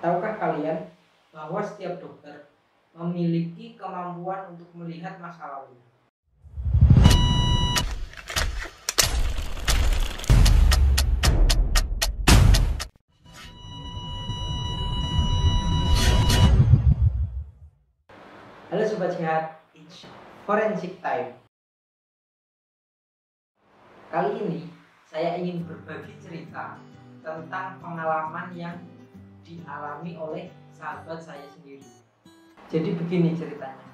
Tahukah kalian bahwa setiap dokter memiliki kemampuan untuk melihat masa lalu? Halo Sobat Sehat, it's Forensic Time. Kali ini saya ingin berbagi cerita tentang pengalaman yang dialami oleh sahabat saya sendiri. Jadi begini ceritanya.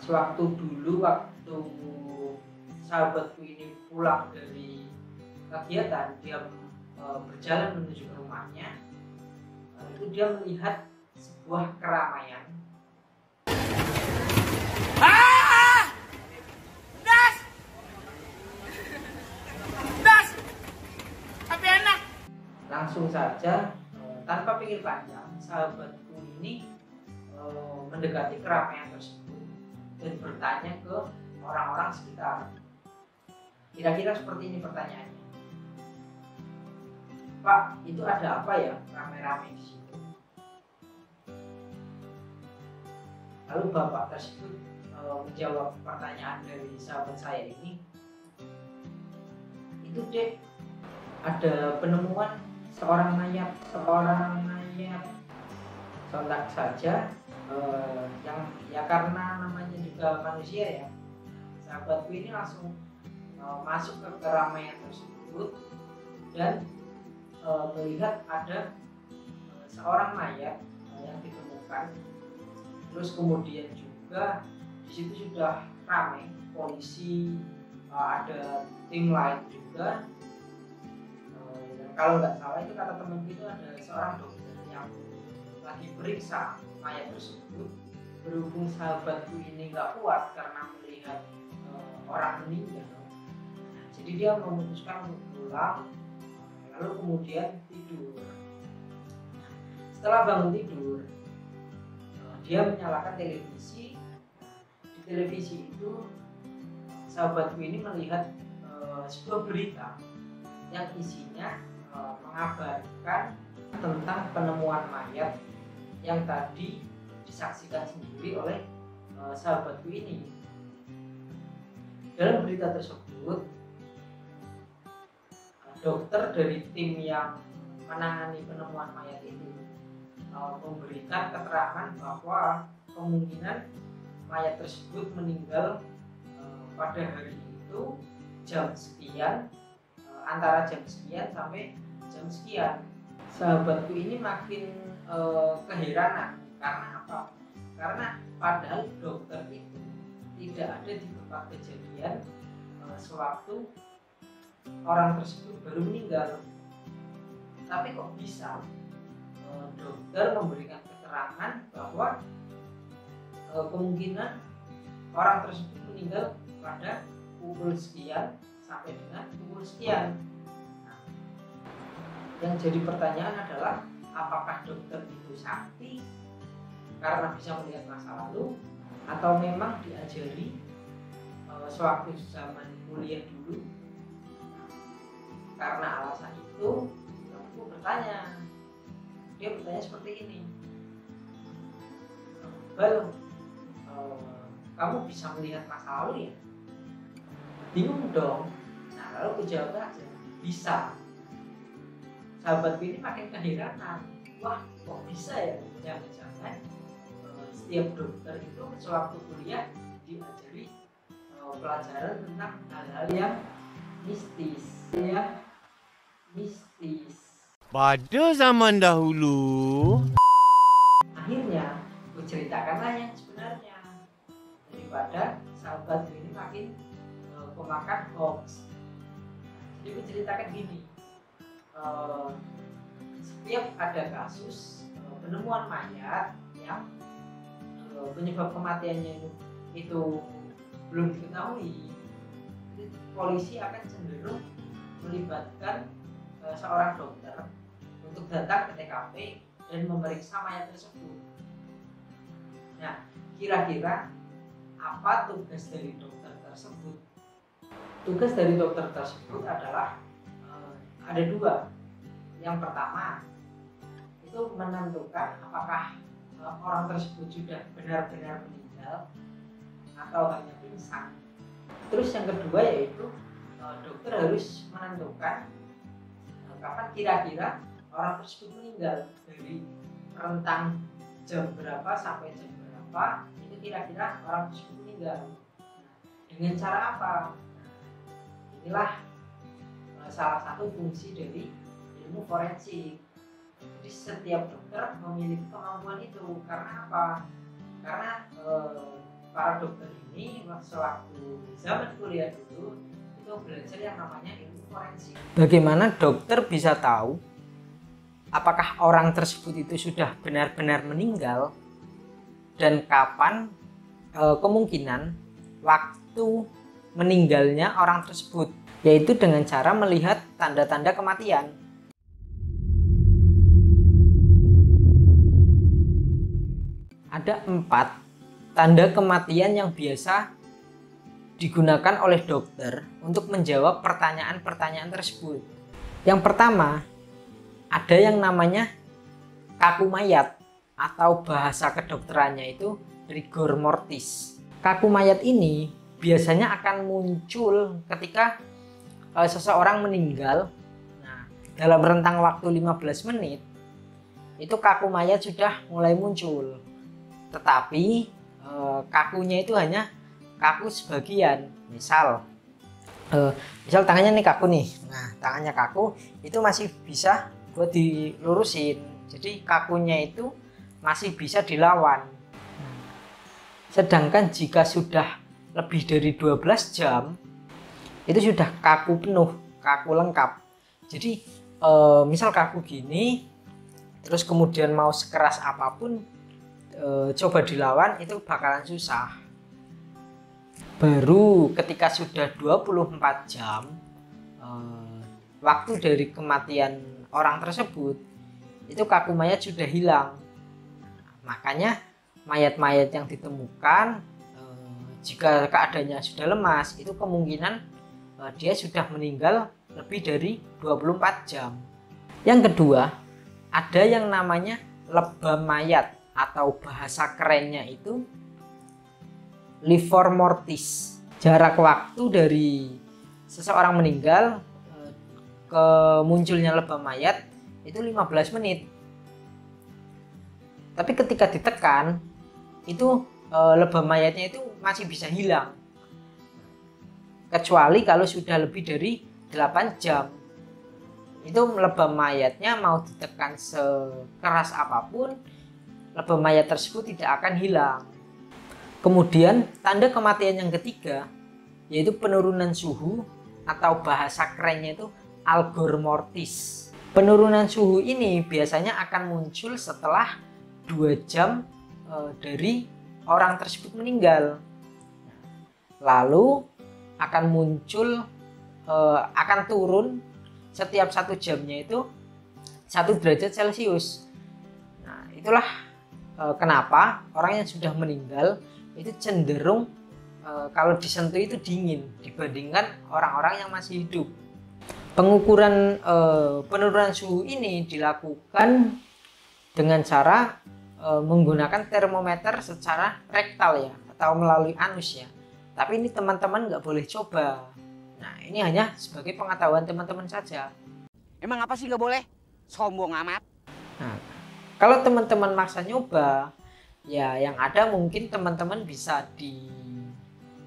Waktu sahabatku ini pulang dari kegiatan, dia berjalan menuju ke rumahnya. Itu dia melihat sebuah keramaian. Langsung saja tanpa pikir panjang, sahabatku ini mendekati keramaian tersebut dan bertanya ke orang-orang sekitar. Kira-kira seperti ini pertanyaannya. Pak, itu ada apa ya rame-rame di situ? Lalu bapak tersebut menjawab pertanyaan dari sahabat saya ini. Itu dek, ada penemuan seorang mayat. Sontak saja yang karena namanya juga manusia ya, sahabatku ini langsung masuk ke keramaian tersebut dan melihat ada seorang mayat yang ditemukan. Terus kemudian juga di situ sudah ramai polisi, ada tim lain juga. Kalau nggak salah itu kata teman itu ada seorang dokter yang lagi periksa mayat tersebut. Berhubung sahabatku ini nggak kuat karena melihat orang meninggal, jadi dia memutuskan untuk pulang, lalu kemudian tidur. Setelah bangun tidur, dia menyalakan televisi. Di televisi itu sahabatku ini melihat sebuah berita yang isinya mengabarkan tentang penemuan mayat yang tadi disaksikan sendiri oleh sahabatku ini. Dalam berita tersebut, dokter dari tim yang menangani penemuan mayat itu memberikan keterangan bahwa kemungkinan mayat tersebut meninggal pada hari itu jam sekian, antara jam sekian sampai jam sekian. Sahabatku ini makin keheranan. Karena apa? Karena padahal dokter itu tidak ada di tempat kejadian sewaktu orang tersebut baru meninggal. Tapi kok bisa dokter memberikan keterangan bahwa kemungkinan orang tersebut meninggal pada pukul sekian sampai dengan pukul sekian. Nah, yang jadi pertanyaan adalah, apakah dokter itu sakti karena bisa melihat masa lalu, atau memang diajari sewaktu zaman kuliah dulu? Karena alasan itu, aku bertanya. Dia bertanya seperti ini, Bal, kamu bisa melihat masa lalu ya? Bingung dong. Nah, lalu aku jawab aja, bisa. Sahabatku ini makin keheranan. Wah, kok bisa ya? Jangan-jangan setiap dokter itu sewaktu kuliah diajari pelajaran tentang hal-hal yang mistis. Pada zaman dahulu, akhirnya aku ceritakanlah yang sebenarnya, daripada sahabatku ini makin pemakan hoax. Jadi aku ceritakan gini, setiap ada kasus penemuan mayat yang penyebab kematiannya itu belum diketahui, polisi akan cenderung melibatkan seorang dokter untuk datang ke TKP dan memeriksa mayat tersebut. Nah, kira-kira apa tugas dari dokter tersebut? Tugas dari dokter tersebut adalah ada dua. Yang pertama itu menentukan apakah orang tersebut sudah benar-benar meninggal atau hanya pingsan. Terus yang kedua yaitu dokter harus menentukan kapan kira-kira orang tersebut meninggal, dari rentang jam berapa sampai jam berapa itu kira-kira orang tersebut meninggal. Dengan cara apa? Inilah salah satu fungsi dari ilmu forensik. Jadi setiap dokter memiliki kemampuan itu. Karena apa? Karena para dokter ini sewaktu zaman kuliah dulu itu belajar yang namanya ilmu forensik. Bagaimana dokter bisa tahu apakah orang tersebut itu sudah benar-benar meninggal dan kapan kemungkinan waktu meninggalnya orang tersebut, yaitu dengan cara melihat tanda-tanda kematian. Ada 4 tanda kematian yang biasa digunakan oleh dokter untuk menjawab pertanyaan-pertanyaan tersebut. Yang pertama, ada yang namanya kaku mayat atau bahasa kedokterannya itu rigor mortis. Kaku mayat ini biasanya akan muncul ketika seseorang meninggal. Nah, dalam rentang waktu 15 menit itu kaku mayat sudah mulai muncul. Tetapi kakunya itu hanya kaku sebagian. Misal tangannya nih kaku nih. Nah, tangannya kaku itu masih bisa buat dilurusin. Jadi kakunya itu masih bisa dilawan. Sedangkan jika sudah lebih dari 12 jam itu sudah kaku penuh, kaku lengkap. Jadi misal kaku gini terus kemudian mau sekeras apapun coba dilawan itu bakalan susah. Baru ketika sudah 24 jam waktu dari kematian orang tersebut itu kaku mayat sudah hilang. Makanya mayat-mayat yang ditemukan jika keadaannya sudah lemas itu kemungkinan dia sudah meninggal lebih dari 24 jam. Yang kedua, ada yang namanya lebam mayat atau bahasa kerennya itu livor mortis. Jarak waktu dari seseorang meninggal ke munculnya lebam mayat itu 15 menit. Tapi ketika ditekan itu lebam mayatnya itu masih bisa hilang. Kecuali kalau sudah lebih dari 8 jam. Itu lebam mayatnya mau ditekan sekeras apapun, lebam mayat tersebut tidak akan hilang. Kemudian tanda kematian yang ketiga yaitu penurunan suhu atau bahasa kerennya itu algor mortis. Penurunan suhu ini biasanya akan muncul setelah 2 jam dari orang tersebut meninggal. Lalu akan muncul akan turun setiap 1 jamnya itu 1 derajat Celcius. Nah, itulah kenapa orang yang sudah meninggal itu cenderung kalau disentuh itu dingin dibandingkan orang-orang yang masih hidup. Pengukuran penurunan suhu ini dilakukan dengan cara menggunakan termometer secara rektal ya, atau melalui anus ya. Tapi ini teman-teman nggak boleh coba. Nah, ini hanya sebagai pengetahuan teman-teman saja. Emang apa sih nggak boleh? Sombong amat. Nah, kalau teman-teman maksa nyoba, ya yang ada mungkin teman-teman bisa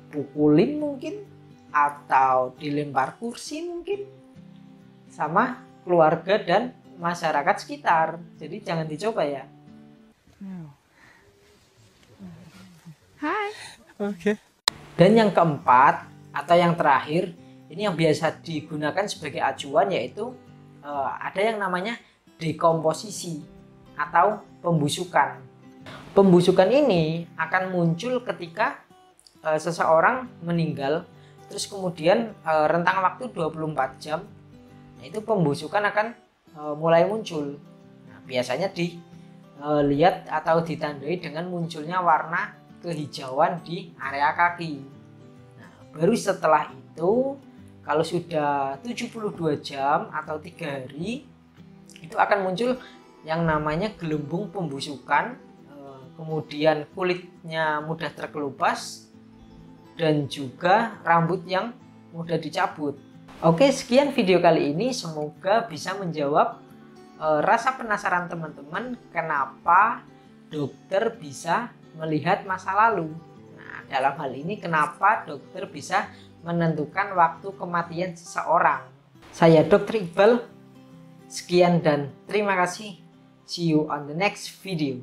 dipukulin mungkin, atau dilempar kursi mungkin, sama keluarga dan masyarakat sekitar. Jadi jangan dicoba ya. Hai. Okay. Dan yang keempat atau yang terakhir, ini yang biasa digunakan sebagai acuan yaitu ada yang namanya dekomposisi atau pembusukan. Pembusukan ini akan muncul ketika seseorang meninggal terus kemudian rentang waktu 24 jam. Nah, itu pembusukan akan mulai muncul. Nah, biasanya dilihat atau ditandai dengan munculnya warna kehijauan di area kaki. Nah, baru setelah itu kalau sudah 72 jam atau 3 hari itu akan muncul yang namanya gelembung pembusukan, kemudian kulitnya mudah terkelupas, dan juga rambut yang mudah dicabut. Oke, sekian video kali ini, semoga bisa menjawab rasa penasaran teman-teman kenapa dokter bisa melihat masa lalu. Nah, dalam hal ini kenapa dokter bisa menentukan waktu kematian seseorang. Saya Dr. Iqbal, sekian dan terima kasih. See you on the next video.